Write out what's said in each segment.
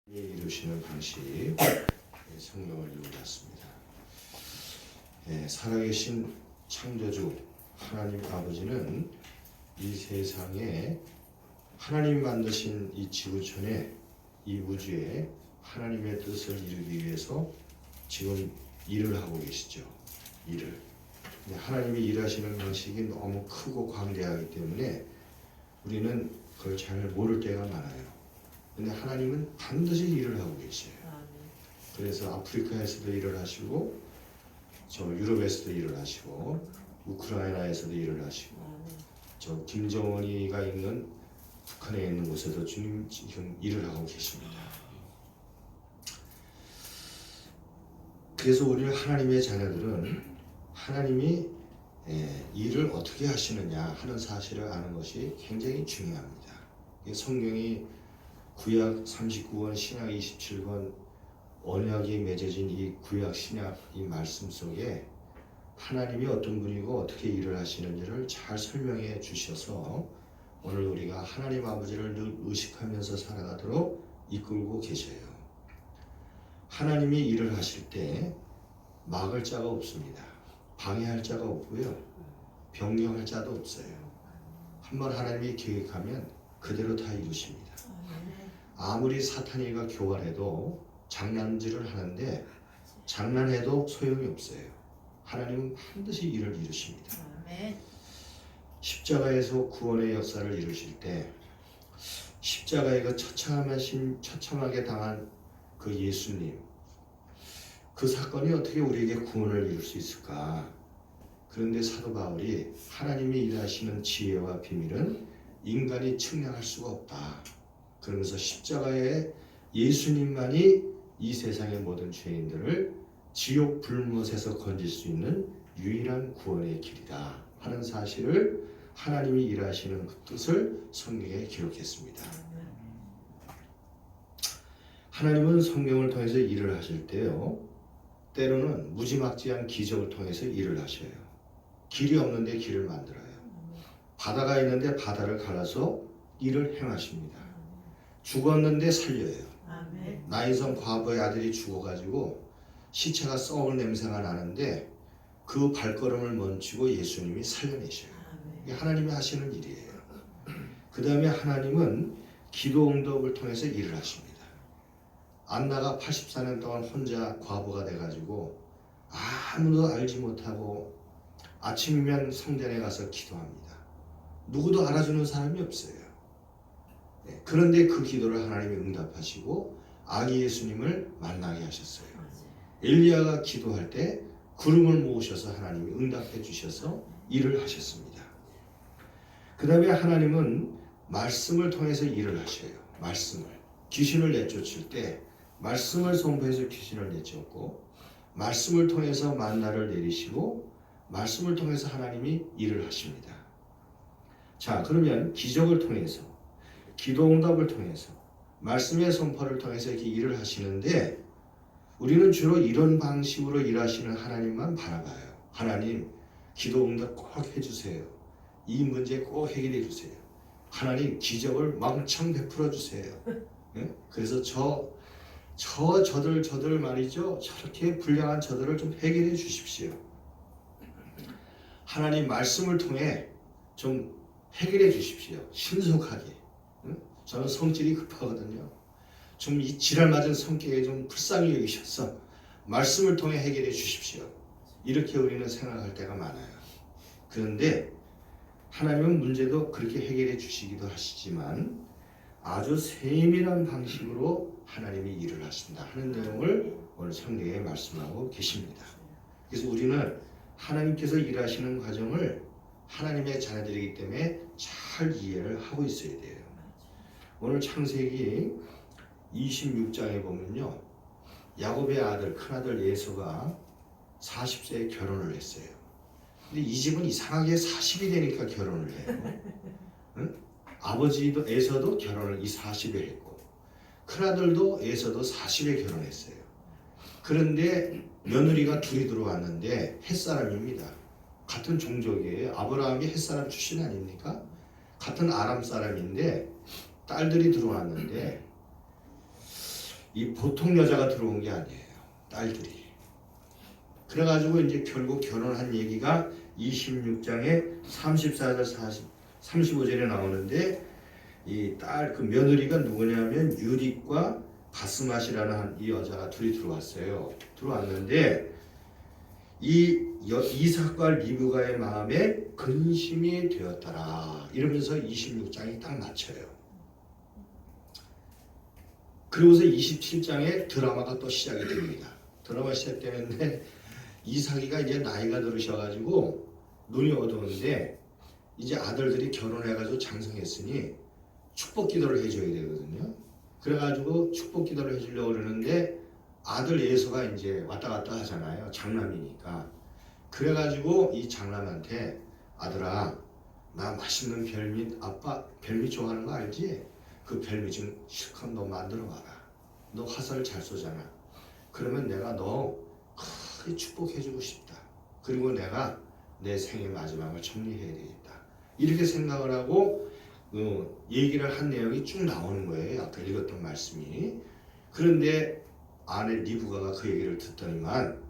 이루시는 방식 성경을 읽어봤습니다. 살아계신 창조주 하나님 아버지는 이 세상에 하나님이 만드신 이 지구촌에 이 우주에 하나님의 뜻을 이루기 위해서 지금 일을 하고 계시죠. 일을. 하나님이 일하시는 방식이 너무 크고 광대하기 때문에 우리는 그걸 잘 모를 때가 많아요. 근데 하나님은 반드시 일을 하고 계셔요. 그래서 아프리카에서도 일을 하시고 저 유럽에서도 일을 하시고 우크라이나에서도 일을 하시고 저 김정은이가 있는 북한에 있는 곳에도 주님 지금 일을 하고 계십니다. 그래서 우리 하나님의 자녀들은 하나님이 일을 어떻게 하시느냐 하는 사실을 아는 것이 굉장히 중요합니다. 성경이 구약 39권, 신약 27권 언약이 맺어진 이 구약 신약 이 말씀 속에 하나님이 어떤 분이고 어떻게 일을 하시는지를 잘 설명해 주셔서 오늘 우리가 하나님 아버지를 늘 의식하면서 살아가도록 이끌고 계셔요. 하나님이 일을 하실 때 막을 자가 없습니다. 방해할 자가 없고요. 변경할 자도 없어요. 한번 하나님이 계획하면 그대로 다 이루십니다. 아무리 사탄이가 교활해도 장난질을 하는데 장난해도 소용이 없어요. 하나님은 반드시 일을 이루십니다. 십자가에서 구원의 역사를 이루실 때 십자가에 그 처참하게 당한 그 예수님, 그 사건이 어떻게 우리에게 구원을 이룰 수 있을까? 그런데 사도 바울이 하나님이 일하시는 지혜와 비밀은 인간이 측량할 수가 없다. 그러면서 십자가에 예수님만이 이 세상의 모든 죄인들을 지옥 불못에서 건질 수 있는 유일한 구원의 길이다 하는 사실을 하나님이 일하시는 그 뜻을 성경에 기록했습니다. 하나님은 성경을 통해서 일을 하실 때요, 때로는 무지막지한 기적을 통해서 일을 하셔요. 길이 없는데 길을 만들어요. 바다가 있는데 바다를 갈라서 일을 행하십니다. 죽었는데 살려요. 나인성 과부의 아들이 죽어가지고 시체가 썩을 냄새가 나는데 그 발걸음을 멈추고 예수님이 살려내셔요. 이게 하나님이 하시는 일이에요. 그 다음에 하나님은 기도 응답을 통해서 일을 하십니다. 안나가 84년 동안 혼자 과부가 돼가지고 아무도 알지 못하고 아침이면 성전에 가서 기도합니다. 누구도 알아주는 사람이 없어요. 그런데 그 기도를 하나님이 응답하시고 아기 예수님을 만나게 하셨어요. 엘리야가 기도할 때 구름을 모으셔서 하나님이 응답해 주셔서 일을 하셨습니다. 그 다음에 하나님은 말씀을 통해서 일을 하셔요. 말씀을. 귀신을 내쫓을 때 말씀을 선포해서 귀신을 내쫓고 말씀을 통해서 만나를 내리시고 말씀을 통해서 하나님이 일을 하십니다. 자, 그러면 기적을 통해서 기도응답을 통해서 말씀의 선포를 통해서 이렇게 일을 하시는데 우리는 주로 이런 방식으로 일하시는 하나님만 바라봐요. 하나님 기도응답 꼭 해주세요. 이 문제 꼭 해결해 주세요. 하나님 기적을 왕창 베풀어 주세요. 그래서 저들 말이죠. 저렇게 불량한 저들을 좀 해결해 주십시오. 하나님 말씀을 통해 좀 해결해 주십시오. 신속하게. 저는 성질이 급하거든요. 좀 이 지랄 맞은 성격에 좀 불쌍히 여기셔서 말씀을 통해 해결해 주십시오. 이렇게 우리는 생각할 때가 많아요. 그런데 하나님은 문제도 그렇게 해결해 주시기도 하시지만 아주 세밀한 방식으로 하나님이 일을 하신다 하는 내용을 오늘 성경에 말씀하고 계십니다. 그래서 우리는 하나님께서 일하시는 과정을 하나님의 자녀들이기 때문에 잘 이해를 하고 있어야 돼요. 오늘 창세기 26장에 보면요, 야곱의 아들 큰아들 에서가 40세에 결혼을 했어요. 근데 이 집은 이상하게 40이 되니까 결혼을 해요. 응? 아버지도 에서도 결혼을 이 40에 했고 큰아들도 에서도 40에 결혼했어요. 그런데 며느리가 둘이 들어왔는데 햇사람입니다. 같은 종족이에요. 아브라함이 햇사람 출신 아닙니까? 같은 아람 사람인데 딸들이 들어왔는데 이 보통 여자가 들어온 게 아니에요. 딸들이. 그래가지고 이제 결국 결혼한 얘기가 26장에 34절 35절에 나오는데 이 딸 그 며느리가 누구냐면 유립과 바스맛이라는 이 여자가 둘이 들어왔어요. 들어왔는데 이삭과 리브가의 마음에 근심이 되었더라 이러면서 26장이 딱 맞춰요. 그러고서 27장에 드라마가 또 시작이 됩니다. 드라마 시작되는데 이삭이가 이제 나이가 들으셔가지고 눈이 어두운데 이제 아들들이 결혼해가지고 장성했으니 축복 기도를 해줘야 되거든요. 그래가지고 축복 기도를 해주려고 그러는데 아들 예서가 이제 왔다 갔다 하잖아요. 장남이니까. 그래가지고 이 장남한테 아들아 나 맛있는 별미 아빠 별미 좋아하는 거 알지? 그 별미 좀 실컷 너 만들어 봐라. 너 화살 잘 쏘잖아. 그러면 내가 너 크게 축복해주고 싶다. 그리고 내가 내 생의 마지막을 정리해야 되겠다. 이렇게 생각을 하고 얘기를 한 내용이 쭉 나오는 거예요. 아까 읽었던 말씀이. 그런데 아내 리브가가 그 얘기를 듣더니만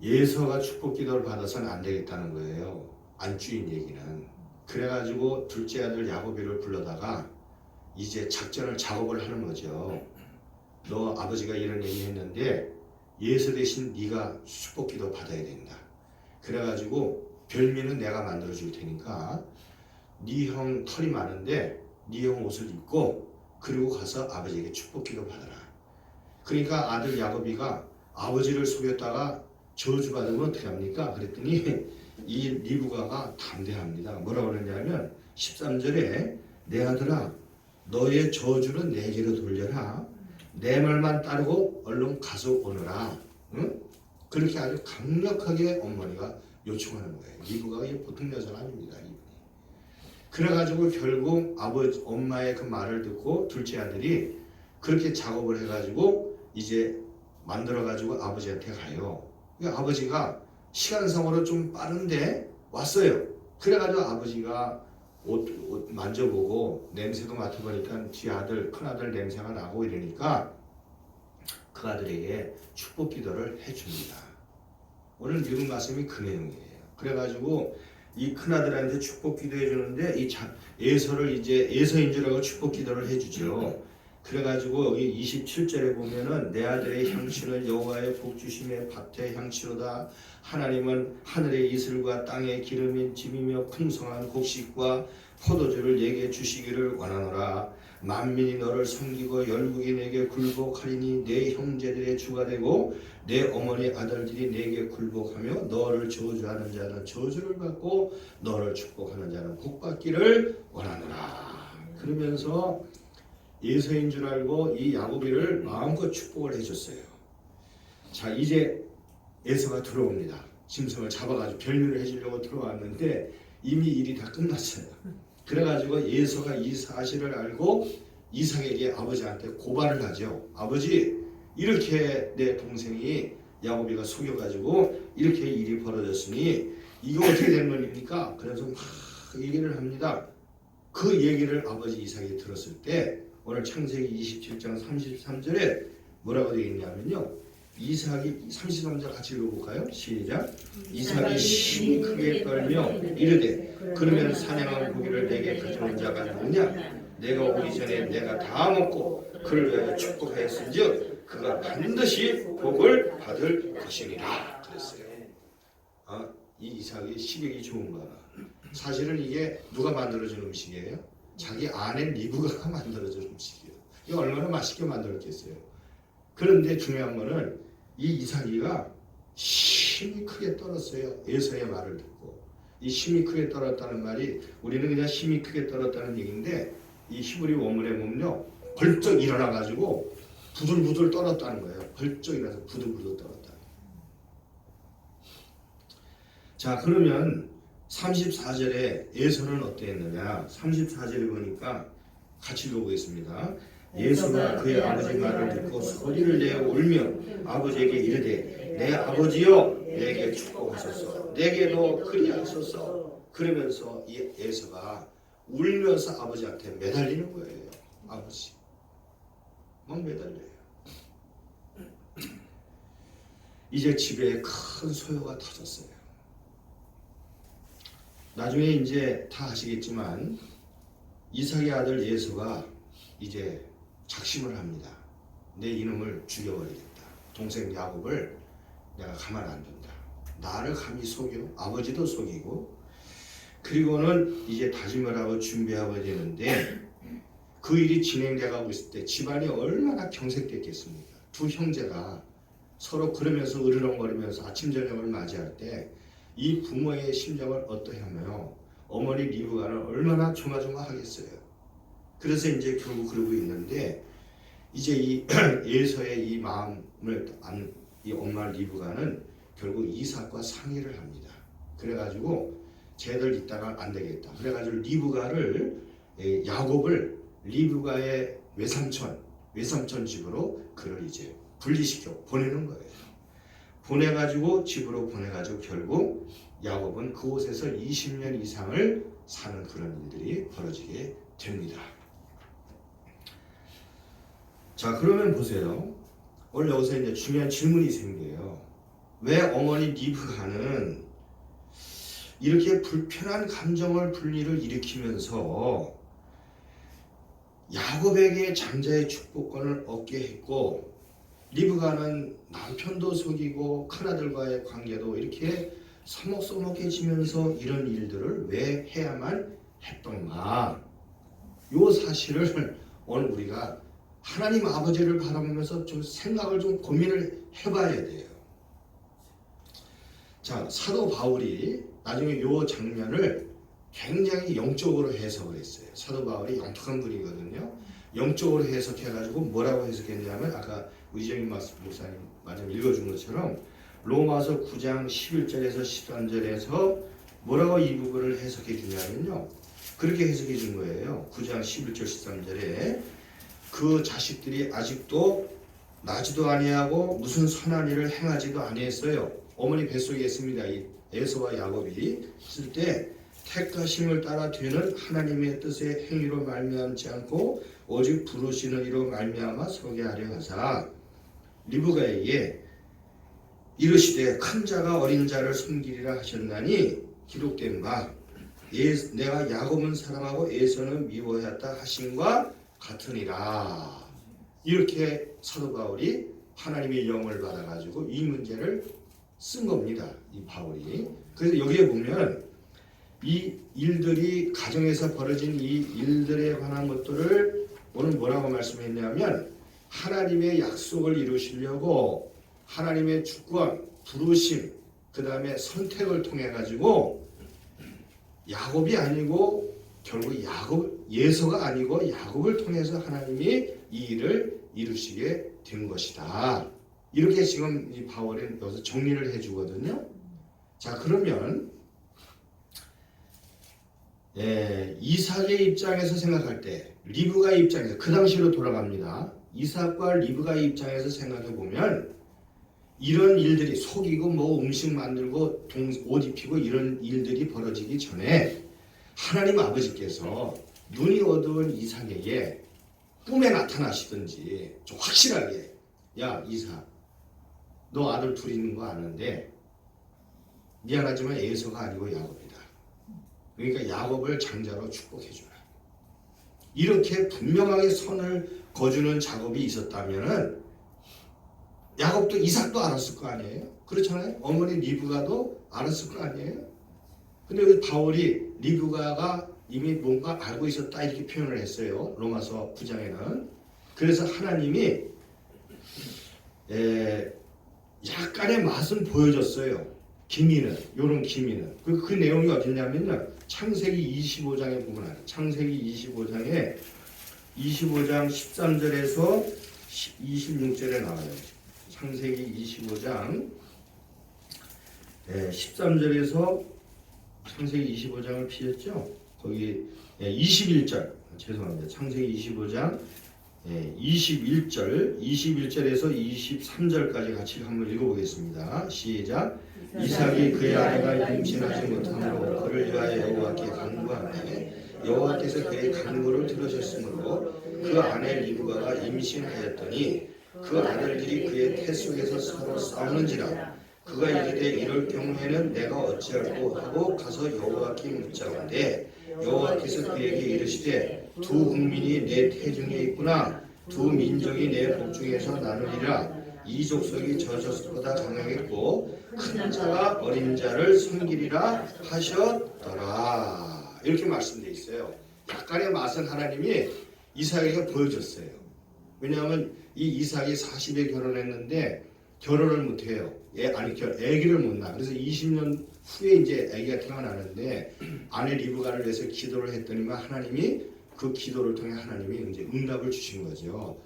예서가 축복 기도를 받아서는 안 되겠다는 거예요. 안주인 얘기는. 그래가지고 둘째 아들 야곱이를 불러다가 이제 작업을 하는 거죠. 너 아버지가 이런 얘기 했는데 예서 대신 네가 축복 기도 받아야 된다. 그래가지고 별미는 내가 만들어 줄 테니까 네 형 털이 많은데 네 형 옷을 입고 그리고 가서 아버지에게 축복 기도 받아라. 그러니까 아들 야곱이가 아버지를 속였다가 저주받으면 어떻게 합니까? 그랬더니 이 리브가가 담대합니다. 뭐라고 그러냐면 13절에 내 아들아 너의 저주는 내게로 돌려라. 내 말만 따르고 얼른 가서 오너라. 응? 그렇게 아주 강력하게 어머니가 요청하는 거예요. 리브가가 보통 여자가 아닙니다. 이분이. 그래가지고 결국 엄마의 그 말을 듣고 둘째 아들이 그렇게 작업을 해가지고 이제 만들어가지고 아버지한테 가요. 아버지가 시간상으로 좀 빠른데 왔어요. 그래가지고 아버지가 옷 만져보고 냄새도 맡아보니까 뒤 아들, 큰아들 냄새가 나고 이러니까 그 아들에게 축복 기도를 해줍니다. 오늘 읽은 말씀이 그 내용이에요. 그래가지고 이 큰아들한테 축복 기도해 주는데 이 예서를 이제 예서인 줄 알고 축복 기도를 해주죠. 그래가지고 여기 27절에 보면은 내 아들의 향취는 여호와의 복주심의 밭의 향취로다. 하나님은 하늘의 이슬과 땅의 기름인 집이며 풍성한 곡식과 포도주를 내게 주시기를 원하노라. 만민이 너를 섬기고 열국이 내게 굴복하리니 내 형제들의 주가 되고 내 어머니 아들들이 내게 굴복하며 너를 저주하는 자는 저주를 받고 너를 축복하는 자는 복받기를 원하노라. 그러면서 예서인 줄 알고 이 야곱이를 마음껏 축복을 해줬어요. 자, 이제 예서가 들어옵니다. 짐승을 잡아가지고 별미를 해주려고 들어왔는데 이미 일이 다 끝났어요. 그래가지고 예서가 이 사실을 알고 이삭에게 아버지한테 고발을 하죠. 아버지, 이렇게 내 동생이 야곱이가 속여가지고 이렇게 일이 벌어졌으니 이거 어떻게 된 겁니까? 그래서 막 얘기를 합니다. 그 얘기를 아버지 이삭이 들었을 때 오늘 창세기 27장 33절에 뭐라고 되어 있냐면요. 이삭이 33절 같이 읽어볼까요? 시작. 이삭이 심히 크게 떨며 이르되 그러면 사냥한 고기를 내게 가져온 자가 누구냐? 내가 오기 전에 내가 다 먹고 그를 위하여 축복하였은즉 그가 반드시 복을 받을 것이니라 그랬어요. 이 이삭이 식욕이 좋은가? 사실은 이게 누가 만들어준 음식이에요? 자기 아내 리브가가 만들어준 음식이에요. 이거 얼마나 맛있게 만들었겠어요. 그런데 중요한 거는 이 이삭이가 심히 크게 떨었어요. 에서의 말을 듣고. 이 심히 크게 떨었다는 말이 우리는 그냥 심히 크게 떨었다는 얘기인데 이 히브리 원문에 보면요. 벌쩍 일어나가지고 부들부들 떨었다는 거예요. 벌쩍 일어나서 부들부들 떨었다. 자, 그러면 34절에 예서는 어땠느냐? 34절에 보니까 같이 읽어보겠습니다. 예서가 그의 아버지 말을 듣고 소리를 내어 울며 아버지에게 이르되 내 아버지여 내게 축복하소서 내게도 그리하소서. 그러면서 이 예서가 울면서 아버지한테 매달리는 거예요. 아버지, 막 매달려요. 이제 집에 큰 소요가 터졌어요. 나중에 이제 다 아시겠지만 이삭의 아들 에서가 이제 작심을 합니다. 내 이놈을 죽여버리겠다. 동생 야곱을 내가 가만 안 둔다. 나를 감히 속여? 아버지도 속이고. 그리고는 이제 다짐을 하고 준비하고 되는데 그 일이 진행돼가고 있을 때 집안이 얼마나 경색됐겠습니까? 두 형제가 서로 그러면서 으르렁거리면서 아침 저녁을 맞이할 때 이 부모의 심정을 어떠하며 어머니 리브가는 얼마나 조마조마하겠어요. 그래서 이제 결국 그러고 있는데 이제 이 에서의 이 마음을 안 이 엄마 리브가는 결국 이삭과 상의를 합니다. 그래가지고 쟤들 있다가 안 되겠다. 그래가지고 리브가를 야곱을 리브가의 외삼촌 집으로 그를 이제 분리시켜 보내는 거예요. 보내가지고 집으로 보내가지고 결국 야곱은 그곳에서 20년 이상을 사는 그런 일들이 벌어지게 됩니다. 자, 그러면 보세요. 오늘 여기서 이제 중요한 질문이 생겨요. 왜 어머니 리브가는 이렇게 불편한 감정을 분리를 일으키면서 야곱에게 장자의 축복권을 얻게 했고 리브가는 남편도 속이고 큰아들과의 관계도 이렇게 서먹서먹해지면서 이런 일들을 왜 해야만 했던가? 요 사실을 오늘 우리가 하나님 아버지를 바라보면서 좀 생각을 좀 고민을 해봐야 돼요. 자, 사도 바울이 나중에 요 장면을 굉장히 영적으로 해석을 했어요. 사도 바울이 영특한 분이거든요. 영적으로 해석해가지고 뭐라고 해석했냐면 아까 의정인 목사님 마저 읽어준 것처럼 로마서 9장 11절에서 13절에서 뭐라고 이 부분을 해석해 주냐면요. 그렇게 해석해 준 거예요. 9장 11절 13절에 그 자식들이 아직도 나지도 아니하고 무슨 선한 일을 행하지도 아니했어요. 어머니 뱃속에 있습니다. 이 에서와 야곱이 있을 때 택하심을 따라 되는 하나님의 뜻의 행위로 말미암지 않고 오직 부르시는 이로 말미암아 서게 하려 하사 리브가에게 이르시되 큰 자가 어린 자를 섬기리라 하셨나니 기록된 바 내가 야곱은 사랑하고 에서는 미워하였다 하심과 같으니라. 이렇게 사도 바울이 하나님의 영을 받아가지고 이 문제를 쓴 겁니다. 이 바울이. 그래서 여기에 보면 이 일들이 가정에서 벌어진 이 일들에 관한 것들을 오늘 뭐라고 말씀했냐면 하나님의 약속을 이루시려고 하나님의 주권, 부르심, 그 다음에 선택을 통해 가지고 야곱이 아니고 결국 예서가 아니고 야곱을 통해서 하나님이 이 일을 이루시게 된 것이다. 이렇게 지금 이 바울은 여기서 정리를 해주거든요. 자, 그러면 이삭의 입장에서 생각할 때 리브가의 입장에서 그 당시로 돌아갑니다. 이삭과 리브가의 입장에서 생각해 보면 이런 일들이 속이고 뭐 음식 만들고 옷 입히고 이런 일들이 벌어지기 전에 하나님 아버지께서 눈이 어두운 이삭에게 꿈에 나타나시든지 좀 확실하게 야 이삭 너 아들 둘 있는 거 아는데 미안하지만 에서가 아니고 야곱이다. 그러니까 야곱을 장자로 축복해주라. 이렇게 분명하게 선을 거주는 작업이 있었다면은 야곱도 이삭도 알았을 거 아니에요? 그렇잖아요? 어머니 리브가도 알았을 거 아니에요? 근데 여기 바울이 리브가가 이미 뭔가 알고 있었다 이렇게 표현을 했어요. 로마서 9장에는. 그래서 하나님이 약간의 맛은 보여줬어요. 기미는, 요런 기미는. 그 내용이 어디냐면요. 창세기 25장에 보면 창세기 25장에 25장 13절에서 26절에 나와요. 창세기 25장 13절에서 창세기 25장을 피했죠. 거기 21절 죄송합니다. 창세기 25장 21절에서 23절까지 같이 한번 읽어보겠습니다. 시작. 이삭이 그의 아내가 임신하지 못함으로 그를 위하여 여호와께 간구하매 여호와께서 그의 간구를 들으셨으므로 그 아내 리브가가 임신하였더니 그 아들들이 그의 태 속에서 서로 싸우는지라 그가 이르되 이럴 경우에는 내가 어찌할꼬 하고 가서 여호와께 묻자온데 여호와께서 그에게 이르시되 두 국민이 내 태중에 있구나 두 민족이 내 복중에서 나누리라 이 족속이 저 족속보다 강하겠고 큰 자가 어린 자를 섬기리라 하셨더라. 이렇게 말씀되어 있어요. 약간의 맛은 하나님이 이삭에게 보여줬어요. 왜냐하면 이 이삭이 40에 결혼했는데 결혼을 못해요. 아기를 못 낳아. 그래서 20년 후에 이제 아기가 태어나는데 아내 리브가를 위해서 기도를 했더니만 하나님이 그 기도를 통해 하나님이 이제 응답을 주신 거죠.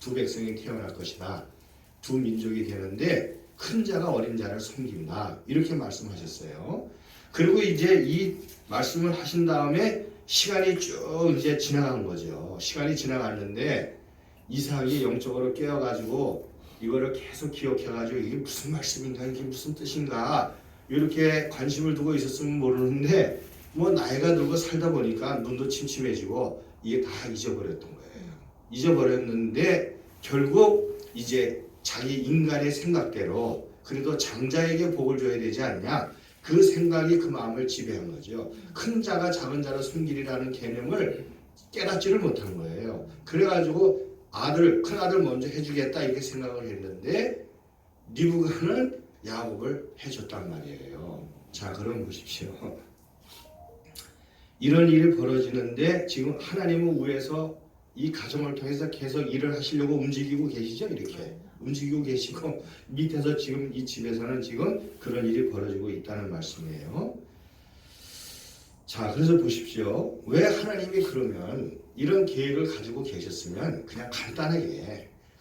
두 백성이 태어날 것이다. 두 민족이 되는데 큰 자가 어린 자를 섬긴다. 이렇게 말씀하셨어요. 그리고 이제 이 말씀을 하신 다음에 시간이 쭉 이제 지나간 거죠. 시간이 지나갔는데 이삭이 영적으로 깨어가지고 이거를 계속 기억해가지고 이게 무슨 말씀인가 이게 무슨 뜻인가 이렇게 관심을 두고 있었으면 모르는데 뭐 나이가 들고 살다 보니까 눈도 침침해지고 이게 다 잊어버렸던 거예요. 잊어버렸는데 결국 이제 자기 인간의 생각대로 그래도 장자에게 복을 줘야 되지 않냐 그 생각이 그 마음을 지배한 거죠. 큰 자가 작은 자를 섬기리라는 개념을 깨닫지를 못한 거예요. 그래가지고 큰 아들 먼저 해주겠다 이렇게 생각을 했는데 리브가는 야곱을 해줬단 말이에요. 자, 그럼 보십시오. 이런 일이 벌어지는데 지금 하나님은 위에서 이 가정을 통해서 계속 일을 하시려고 움직이고 계시죠. 이렇게 움직이고 계시고 밑에서 지금 이 집에서는 지금 그런 일이 벌어지고 있다는 말씀이에요. 자, 그래서 보십시오. 왜 하나님이 그러면 이런 계획을 가지고 계셨으면 그냥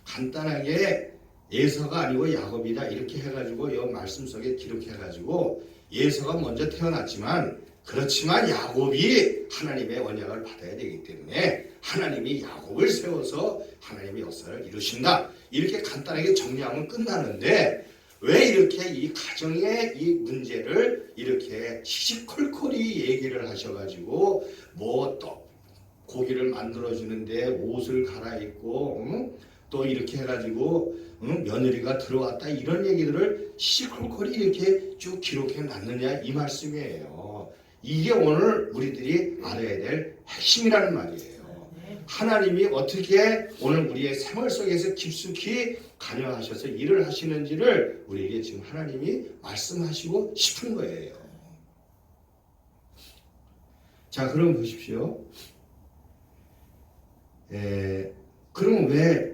간단하게 에서가 아니고 야곱이다 이렇게 해가지고 이 말씀 속에 기록해가지고 에서가 먼저 태어났지만 그렇지만 야곱이 하나님의 언약을 받아야 되기 때문에 하나님이 야곱을 세워서 하나님의 역사를 이루신다. 이렇게 간단하게 정리하면 끝나는데 왜 이렇게 이 가정의 이 문제를 이렇게 시시콜콜이 얘기를 하셔가지고 뭐 또 고기를 만들어주는데 옷을 갈아입고 또 이렇게 해가지고 며느리가 들어왔다 이런 얘기들을 시시콜콜이 이렇게 쭉 기록해 놨느냐 이 말씀이에요. 이게 오늘 우리들이 알아야 될 핵심이라는 말이에요. 하나님이 어떻게 오늘 우리의 생활 속에서 깊숙이 관여하셔서 일을 하시는지를 우리에게 지금 하나님이 말씀하시고 싶은 거예요. 자, 그럼 보십시오. 그럼 왜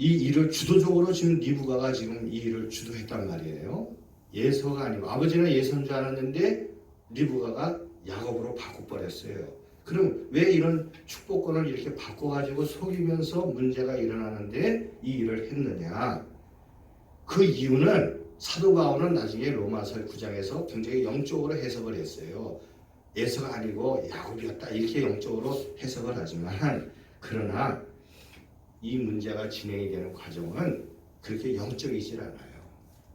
이 일을 주도적으로 지금 리브가가 지금 이 일을 주도했단 말이에요. 예서가 아니고 아버지는 예서인 줄 알았는데 리브가가 야곱으로 바꿔버렸어요. 그럼 왜 이런 축복권을 이렇게 바꿔가지고 속이면서 문제가 일어나는데 이 일을 했느냐? 그 이유는 사도 바울은 나중에 로마서 9장에서 굉장히 영적으로 해석을 했어요. 예서가 아니고 야곱이었다 이렇게 영적으로 해석을 하지만 그러나 이 문제가 진행이 되는 과정은 그렇게 영적이질 않아요.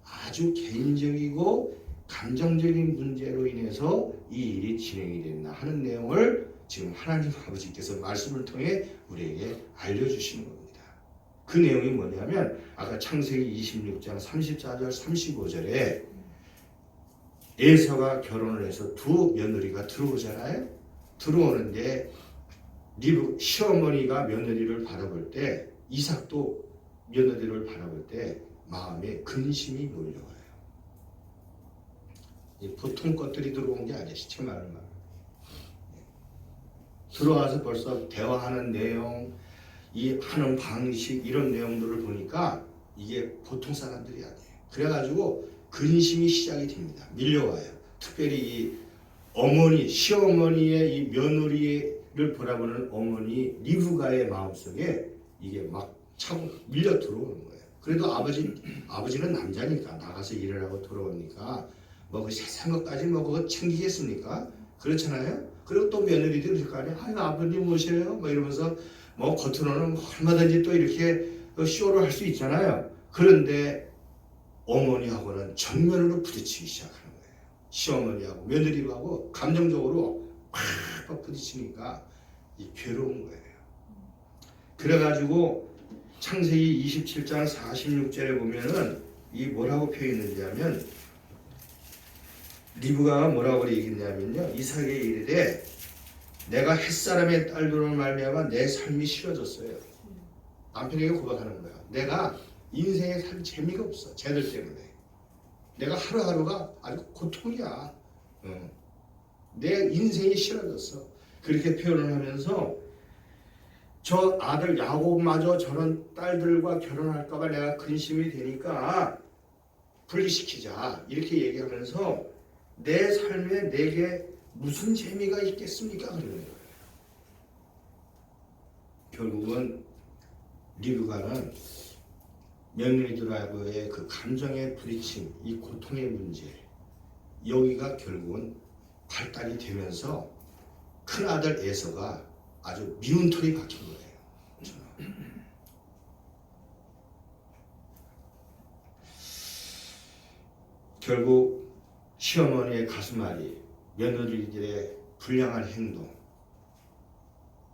아주 개인적이고 감정적인 문제로 인해서 이 일이 진행이 된다 하는 내용을 지금 하나님 아버지께서 말씀을 통해 우리에게 알려주시는 겁니다. 그 내용이 뭐냐면 아까 창세기 26장 34절 35절에 에서가 결혼을 해서 두 며느리가 들어오잖아요. 들어오는데 시어머니가 며느리를 바라볼 때 이삭도 며느리를 바라볼 때 마음에 근심이 몰려와요. 보통 것들이 들어온 게 아니에요. 시체 말만 들어와서 벌써 대화하는 내용, 이 하는 방식 이런 내용들을 보니까 이게 보통 사람들이 아니에요. 그래가지고 근심이 시작이 됩니다. 밀려와요. 특별히 이 어머니, 시어머니의 이 며느리를 바라보는 어머니 리브가의 마음속에 이게 막 차고 밀려 들어오는 거예요. 그래도 아버지는 남자니까 나가서 일을 하고 들어오니까 뭐 그 세상한 것까지 뭐 그거 챙기겠습니까? 그렇잖아요. 그리고 또 며느리들 그럴 거 아니에요. 아유 아버님 오셔요. 뭐 이러면서 뭐 겉으로는 얼마든지 또 이렇게 쇼를 할 수 있잖아요. 그런데 어머니하고는 정면으로 부딪히기 시작하는 거예요. 시어머니하고 며느리하고 감정적으로 팍 부딪히니까 이 괴로운 거예요. 그래가지고 창세기 27장 46절에 보면은 이 뭐라고 표현했는지 하면 리브가가 뭐라고 얘기했냐면요. 이삭에게 이르되 내가 햇사람의 딸들로 말미암아 내 삶이 싫어졌어요. 남편에게 고백하는 거야. 내가 인생에 살 재미가 없어. 쟤들 때문에. 내가 하루하루가 아주 고통이야. 내 인생이 싫어졌어. 그렇게 표현을 하면서 저 아들 야곱마저 저런 딸들과 결혼할까봐 내가 근심이 되니까 분리시키자. 이렇게 얘기하면서 내 삶에 내게 무슨 재미가 있겠습니까? 그러는 거예요. 결국은 리브가는 며느리들하고의 그 감정의 부딪힘, 이 고통의 문제, 여기가 결국은 발달이 되면서 큰 아들 에서가 아주 미운 털이 박힌 거예요. 결국 시어머니의 가슴앓이, 며느리들의 불량한 행동,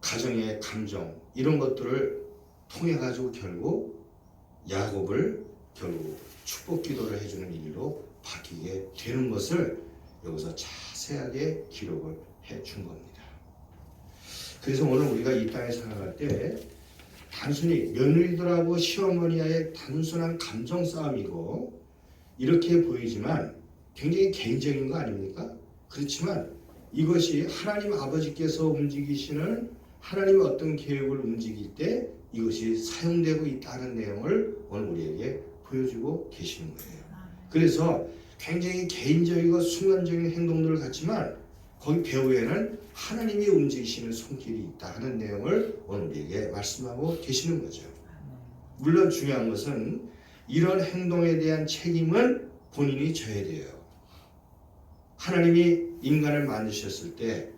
가정의 감정 이런 것들을 통해 가지고 결국 야곱을 결국 축복 기도를 해주는 일로 바뀌게 되는 것을 여기서 자세하게 기록을 해준 겁니다. 그래서 오늘 우리가 이 땅에 살아갈 때 단순히 며느리들하고 시어머니와의 단순한 감정 싸움이고 이렇게 보이지만 굉장히 개인적인 거 아닙니까? 그렇지만 이것이 하나님 아버지께서 움직이시는 하나님의 어떤 계획을 움직일 때 이것이 사용되고 있다는 내용을 오늘 우리에게 보여주고 계시는 거예요. 그래서 굉장히 개인적이고 순간적인 행동들을 갖지만 거기 배후에는 하나님이 움직이시는 손길이 있다 하는 내용을 오늘 우리에게 말씀하고 계시는 거죠. 물론 중요한 것은 이런 행동에 대한 책임은 본인이 져야 돼요. 하나님이 인간을 만드셨을 때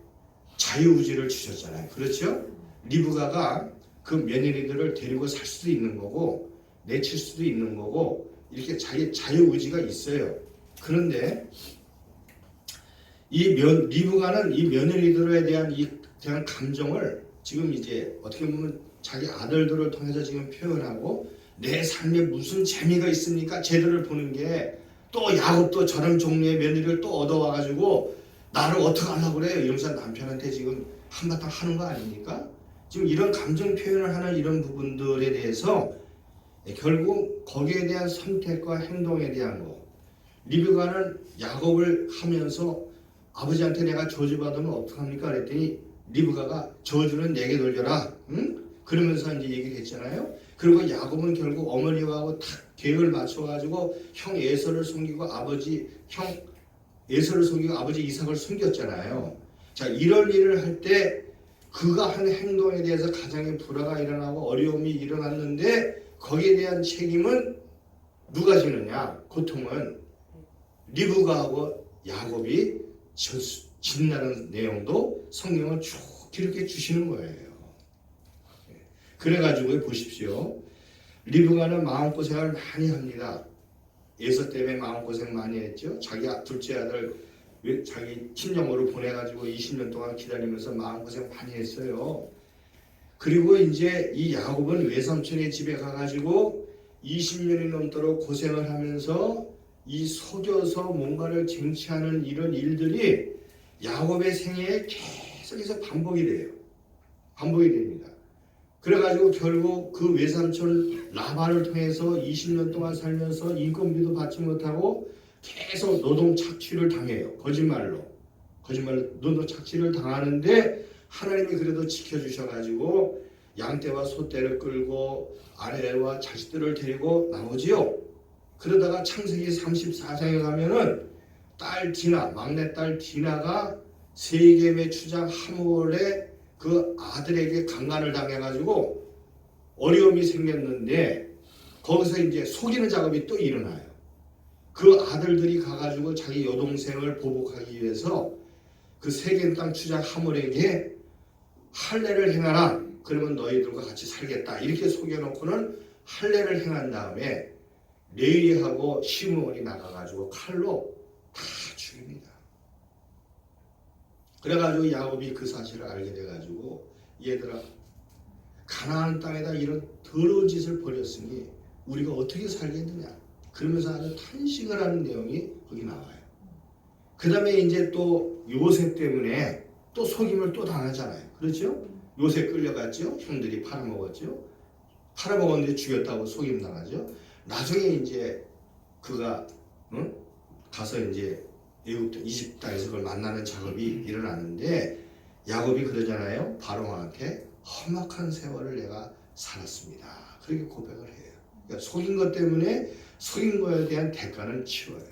자유의지를 주셨잖아요. 그렇죠? 리브가가 그 며느리들을 데리고 살 수도 있는 거고 내칠 수도 있는 거고 이렇게 자기 자유의지가 있어요. 그런데 리브가는 이 며느리들에 대한 감정을 지금 이제 어떻게 보면 자기 아들들을 통해서 지금 표현하고 내 삶에 무슨 재미가 있습니까? 쟤들을 보는 게 또 야곱도 저런 종류의 며느리를 또 얻어와가지고 나를 어떻게 하려고 그래요? 이러면서 남편한테 지금 한바탕 하는 거 아닙니까? 지금 이런 감정 표현을 하는 이런 부분들에 대해서 결국 거기에 대한 선택과 행동에 대한 거 리브가는 야곱을 하면서 아버지한테 내가 저주받으면 어떡합니까? 그랬더니 리브가가 저주는 내게 돌려라. 응? 그러면서 이제 얘기를 했잖아요. 그리고 야곱은 결국 어머니하고 탁 계획을 맞춰가지고 형 에서를 숨기고 아버지 이삭을 숨겼잖아요. 자, 이런 일을 할 때 그가 한 행동에 대해서 가정의 불화가 일어나고 어려움이 일어났는데 거기에 대한 책임은 누가 지느냐? 고통은 리브가하고 야곱이 진다는 내용도 성경은 쭉 이렇게 주시는 거예요. 그래가지고 보십시오. 리브가는 마음고생을 많이 합니다. 에서 때문에 마음고생 많이 했죠. 자기 둘째 아들 자기 친정으로 보내가지고 20년 동안 기다리면서 마음고생 많이 했어요. 그리고 이제 이 야곱은 외삼촌의 집에 가가지고 20년이 넘도록 고생을 하면서 이 속여서 뭔가를 쟁취하는 이런 일들이 야곱의 생애에 계속해서 반복이 돼요. 반복이 됩니다. 그래가지고 결국 그 외삼촌 라반을 통해서 20년 동안 살면서 인건비도 받지 못하고 계속 노동 착취를 당해요. 거짓말로 노동 착취를 당하는데 하나님이 그래도 지켜주셔가지고 양떼와 소떼를 끌고 아내와 자식들을 데리고 나오지요. 그러다가 창세기 34장에 가면은 딸 디나, 막내딸 디나가 세겜의 추장 하몰의 그 아들에게 강간을 당해가지고 어려움이 생겼는데 거기서 이제 속이는 작업이 또 일어나요. 그 아들들이 가가지고 자기 여동생을 보복하기 위해서 그 세겜 땅 추장 하몰에게 할례를 행하라. 그러면 너희들과 같이 살겠다. 이렇게 속여놓고는 할례를 행한 다음에 레위하고 시므온이 나가가지고 칼로 다 죽입니다. 그래가지고 야곱이 그 사실을 알게 돼가지고 얘들아 가나안 땅에다 이런 더러운 짓을 벌였으니 우리가 어떻게 살겠느냐. 그러면서 아주 탄식을 하는 내용이 거기 나와요. 그 다음에 이제 또 요셉 때문에 또 속임을 또 당하잖아요. 그렇죠? 요셉 끌려갔죠. 형들이 팔아먹었죠. 팔아먹었는데 죽였다고 속임 당하죠. 나중에 이제 그가 가서 이제 이집트 땅에서 그걸 만나는 작업이 일어나는데 야곱이 그러잖아요. 바로왕한테 험악한 세월을 내가 살았습니다. 그렇게 고백을 해요. 그러니까 속인 것 때문에 속인 거에 대한 대가는 치러요.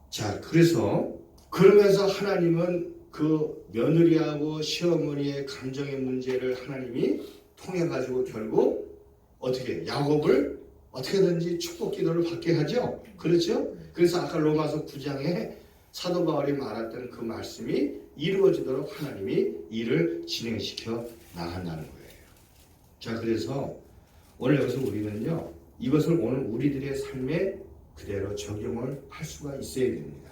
자, 그래서 그러면서 하나님은 그 며느리하고 시어머니의 감정의 문제를 하나님이 통해 가지고 결국 어떻게 야곱을 어떻게든지 축복 기도를 받게 하죠. 그렇죠? 그래서 아까 로마서 9장에 사도 바울이 말했던 그 말씀이 이루어지도록 하나님이 일을 진행시켜 나간다는 거예요. 자, 그래서 오늘 여기서 우리는요, 이것을 오늘 우리들의 삶에 그대로 적용을 할 수가 있어야 됩니다.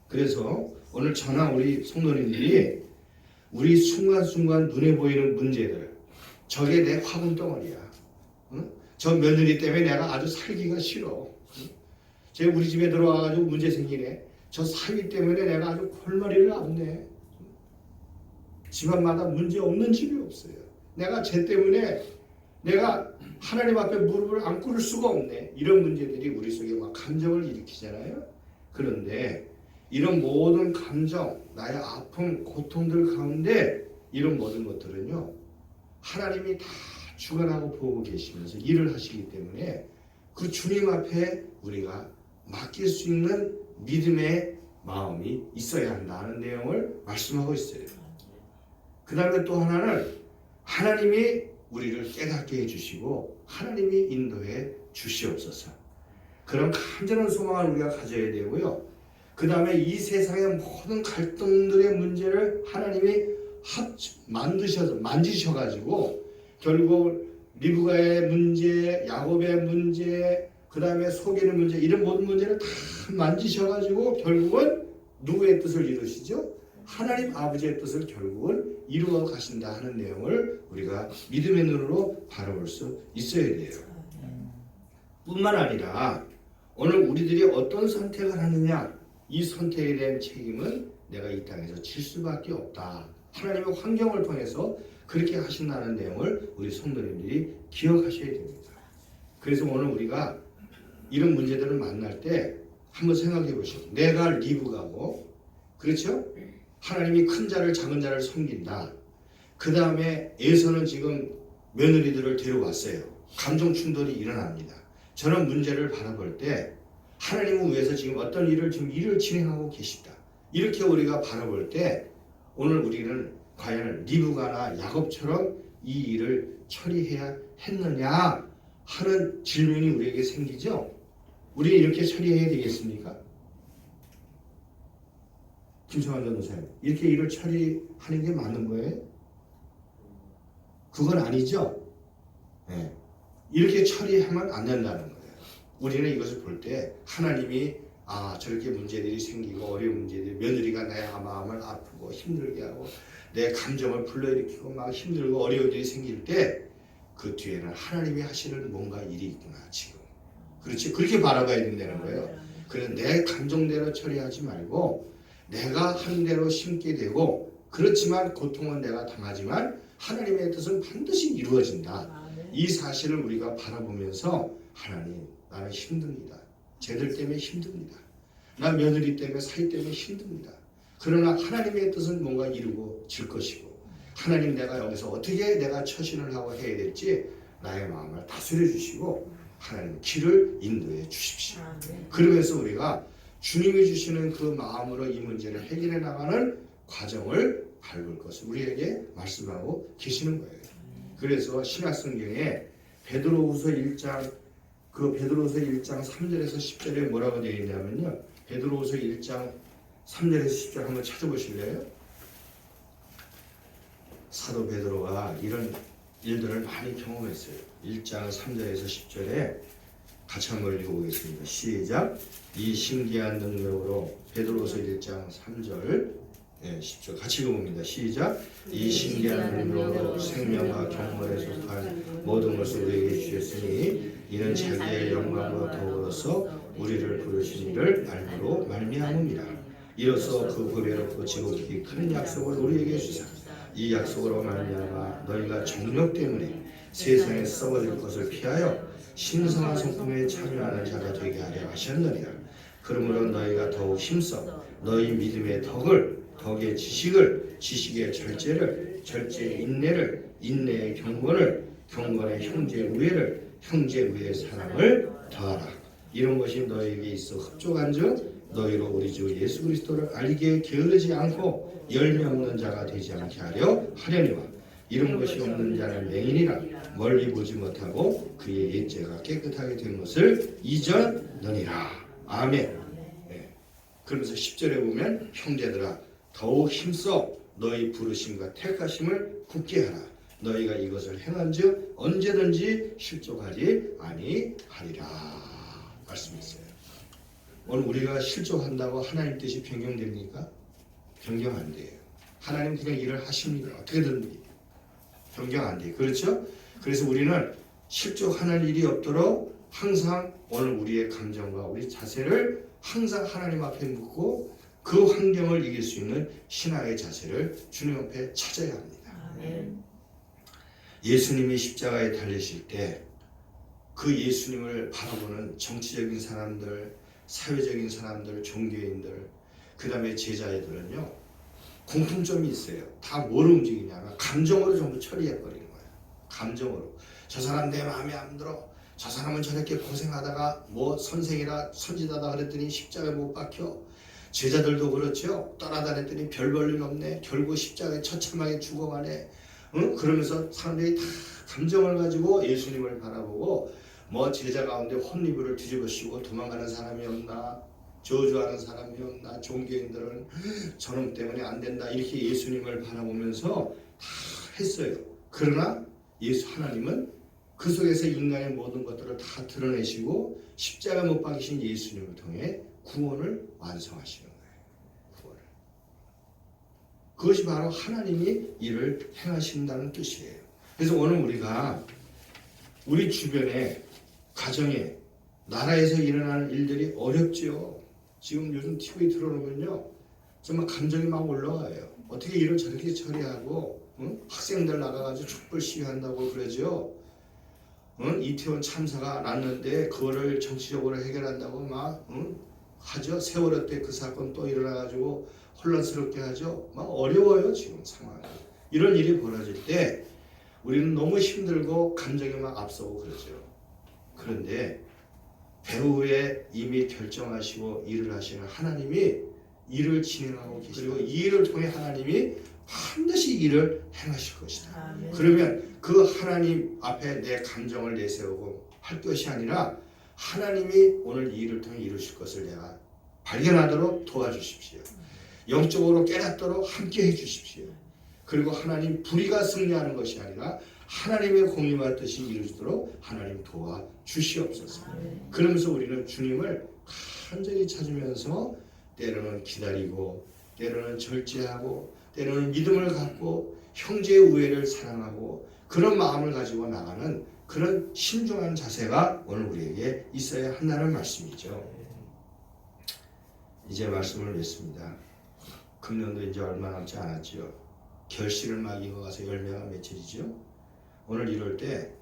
그래서 오늘 저나 우리 성도님들이 우리 순간순간 눈에 보이는 문제들, 저게 내 화분 덩어리야. 저 며느리 때문에 내가 아주 살기가 싫어. 제 우리 집에 들어와가지고 문제 생기네. 저 사위 때문에 내가 아주 골머리를 아프네. 집안마다 문제 없는 집이 없어요. 내가 쟤 때문에 내가 하나님 앞에 무릎을 안 꿇을 수가 없네. 이런 문제들이 우리 속에 막 감정을 일으키잖아요. 그런데 이런 모든 감정, 나의 아픔, 고통들 가운데 이런 모든 것들은요, 하나님이 다 주관하고 보고 계시면서 일을 하시기 때문에 그 주님 앞에 우리가 맡길 수 있는 믿음의 마음이 있어야 한다는 내용을 말씀하고 있어요. 그 다음에 또 하나는 하나님이 우리를 깨닫게 해주시고 하나님이 인도해 주시옵소서. 그런 간절한 소망을 우리가 가져야 되고요. 그 다음에 이 세상의 모든 갈등들의 문제를 하나님이 만지셔가지고 결국 리브가의 문제, 야곱의 문제, 그 다음에 속이는 문제, 이런 모든 문제를 다 만지셔가지고 결국은 누구의 뜻을 이루시죠? 하나님 아버지의 뜻을 결국은 이루어 가신다 하는 내용을 우리가 믿음의 눈으로 바라볼 수 있어야 돼요. 뿐만 아니라 오늘 우리들이 어떤 선택을 하느냐, 이 선택에 대한 책임은 내가 이 땅에서 질 수밖에 없다. 하나님의 환경을 통해서 그렇게 하신다는 내용을 우리 성도님들이 기억하셔야 됩니다. 그래서 오늘 우리가 이런 문제들을 만날 때 한번 생각해 보시죠. 내가 리브가고, 그렇죠? 하나님이 큰 자를 작은 자를 섬긴다. 그 다음에 에서는 지금 며느리들을 데려왔어요. 감정 충돌이 일어납니다. 저런 문제를 바라볼 때 하나님을 위해서 지금 어떤 일을 진행하고 계시다. 이렇게 우리가 바라볼 때 오늘 우리는 과연 리브가나 야곱처럼 이 일을 처리해야 했느냐 하는 질문이 우리에게 생기죠. 우리 이렇게 처리해야 되겠습니까? 김성환 전도사님, 이렇게 일을 처리하는 게 맞는 거예요? 그건 아니죠. 네. 이렇게 처리하면 안 된다는 거예요. 우리는 이것을 볼 때 하나님이 저렇게 문제들이 생기고 어려운 문제들이 며느리가 내 마음을 아프고 힘들게 하고 내 감정을 불러일으키고 막 힘들고 어려운 일이 생길 때 그 뒤에는 하나님이 하시는 뭔가 일이 있구나 지금. 그렇지? 그렇게 바라봐야 된다는 거예요. 그래서 내 감정대로 처리하지 말고 내가 한 대로 심게 되고, 그렇지만 고통은 내가 당하지만 하나님의 뜻은 반드시 이루어진다. 이 사실을 우리가 바라보면서 하나님, 나는 힘듭니다. 쟤들 때문에 힘듭니다. 나 며느리 때문에 사위 때문에 힘듭니다. 그러나 하나님의 뜻은 뭔가 이루어질 것이고, 하나님 내가 여기서 어떻게 내가 처신을 하고 해야 될지 나의 마음을 다스려 주시고 하나님 길을 인도해 주십시오. 그러면서 우리가 주님이 주시는 그 마음으로 이 문제를 해결해 나가는 과정을 밟을 것을 우리에게 말씀하고 계시는 거예요. 그래서 신약성경에 베드로후서 1장 3절에서 10절에 뭐라고 되어 있냐면요. 베드로후서 1장 3절에서 10절 한번 찾아보실래요? 사도 베드로가 이런 일들을 많이 경험했어요. 1장 3절에서 10절에 같이 한번 읽어보겠습니다. 시작. 이 신기한 능력으로, 베드로서 1장 3절 10절 같이 읽어봅니다. 시작. 이 신기한 능력으로 생명과 경건에 속한 모든 것을 우리에게 주셨으니 이는 자기의 영광과 더불어서 우리를 부르신 이를 알므로 말미암음이라. 이로써 그 보배롭고 지극히 큰 약속을 우리에게 주사 이 약속으로 말미암아 너희가 정욕 때문에 세상에 썩어질 것을 피하여 신성한 성품에 참여하는 자가 되게 하려 하셨느니라. 그러므로 너희가 더욱 힘써 너희 믿음의 덕의 지식을, 지식의 절제를, 절제의 인내를, 인내의 경건을, 경건의 형제 우애를, 형제 우애의 사랑을 더하라. 이런 것이 너희에게 있어 흡족한즉 너희로 우리 주 예수 그리스도를 알기에 게으르지 않고 열매 없는 자가 되지 않게 하려니와 이런 것이 없는 자는 맹인이라 멀리 보지 못하고 그의 옛죄가 깨끗하게 된 것을 잊었느니라. 아멘. 그러면서 10절에 보면 형제들아 더욱 힘써 너희 부르심과 택하심을 굳게 하라. 너희가 이것을 행한즉 언제든지 실족하지 아니하리라. 말씀했어요. 오늘 우리가 실족한다고 하나님 뜻이 변경됩니까? 변경 안 돼요. 하나님 그냥 일을 하십니다. 어떻게든 변경 안 돼요. 그렇죠? 그래서 우리는 실족하는 일이 없도록 항상 오늘 우리의 감정과 우리 자세를 항상 하나님 앞에 묻고 그 환경을 이길 수 있는 신앙의 자세를 주님 앞에 찾아야 합니다. 아멘. 예수님이 십자가에 달리실 때 그 예수님을 바라보는 정치적인 사람들, 사회적인 사람들, 종교인들, 그 다음에 제자애들은요 공통점이 있어요. 다 뭘 움직이냐면 감정으로 전부 처리해버리는 거예요. 감정으로. 저 사람 내 마음에 안 들어. 저 사람은 저렇게 고생하다가 뭐 선생이라 선지자다 그랬더니 십자가에 못 박혀. 제자들도 그렇죠. 떠나다녔더니 별 볼일 없네. 결국 십자가에 처참하게 죽어가네. 그러면서 사람들이 다 감정을 가지고 예수님을 바라보고 뭐 제자 가운데 혼리부를 뒤집어 씌우고 도망가는 사람이 없나, 저주하는 사람이 없나, 종교인들은 저놈 때문에 안 된다 이렇게 예수님을 바라보면서 다 했어요. 그러나 예수 하나님은 그 속에서 인간의 모든 것들을 다 드러내시고 십자가 못 박이신 예수님을 통해 구원을 완성하시는 거예요. 구원을. 그것이 바로 하나님이 일을 행하신다는 뜻이에요. 그래서 오늘 우리가 우리 주변에 가정에 나라에서 일어나는 일들이 어렵죠. 지금 요즘 TV 틀어놓으면요 정말 감정이 막 올라와요. 어떻게 일을 저렇게 처리하고 학생들 나가가지고 촛불 시위한다고 그러죠. 이태원 참사가 났는데 그거를 정치적으로 해결한다고 막 하죠. 세월호 때 그 사건 또 일어나가지고 혼란스럽게 하죠. 막 어려워요 지금 상황이. 이런 일이 벌어질 때 우리는 너무 힘들고 감정이 막 앞서고 그러죠. 그런데 배후에 이미 결정하시고 일을 하시는 하나님이 일을 진행하고 계시고 이 일을 통해 하나님이 반드시 일을 행하실 것이다. 아멘. 그러면 그 하나님 앞에 내 감정을 내세우고 할 것이 아니라 하나님이 오늘 이 일을 통해 이루실 것을 내가 발견하도록 도와주십시오. 영적으로 깨닫도록 함께 해주십시오. 그리고 하나님 불의가 승리하는 것이 아니라 하나님의 공의와 뜻이 이루어지도록 하나님 도와주시옵소서. 그러면서 우리는 주님을 간절히 찾으면서 때로는 기다리고 때로는 절제하고 때로는 믿음을 갖고 형제의 우애를 사랑하고 그런 마음을 가지고 나가는 그런 신중한 자세가 오늘 우리에게 있어야 한다는 말씀이죠. 이제 말씀을 맺습니다. 금년도 이제 얼마 남지 않았죠. 결실을 막 익어가서 열매가 맺혀지죠. 오늘 이럴 때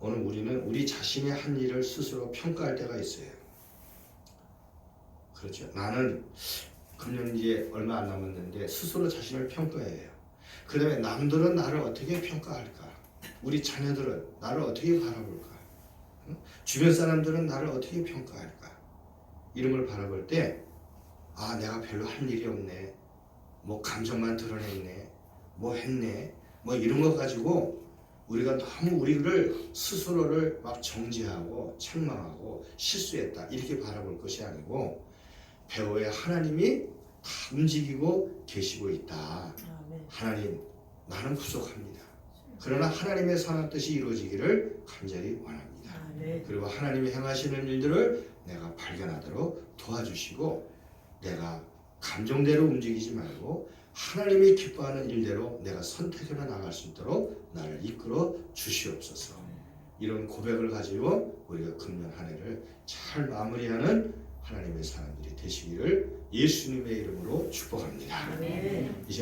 오늘 우리는 우리 자신의 한 일을 스스로 평가할 때가 있어요. 그렇죠. 나는 금년 이제 얼마 안 남았는데 스스로 자신을 평가해요. 그 다음에 남들은 나를 어떻게 평가할까? 우리 자녀들은 나를 어떻게 바라볼까? 주변 사람들은 나를 어떻게 평가할까? 이런 걸 바라볼 때 아 내가 별로 할 일이 없네. 뭐 감정만 드러냈네. 뭐 했네. 뭐 이런 거 가지고 우리가 너무 우리를 스스로를 막 정죄하고 책망하고 실수했다 이렇게 바라볼 것이 아니고 배후에 하나님이 다 움직이고 계시고 있다. 하나님 나는 부족합니다. 그러나 하나님의 선한 뜻이 이루어지기를 간절히 원합니다. 그리고 하나님이 행하시는 일들을 내가 발견하도록 도와주시고 내가 감정대로 움직이지 말고 하나님이 기뻐하는 일대로 내가 선택해서 나갈 수 있도록 나를 이끌어 주시옵소서. 이런 고백을 가지고 우리가 금년 한 해를 잘 마무리하는 하나님의 사람들이 되시기를 예수님의 이름으로 축복합니다. 이제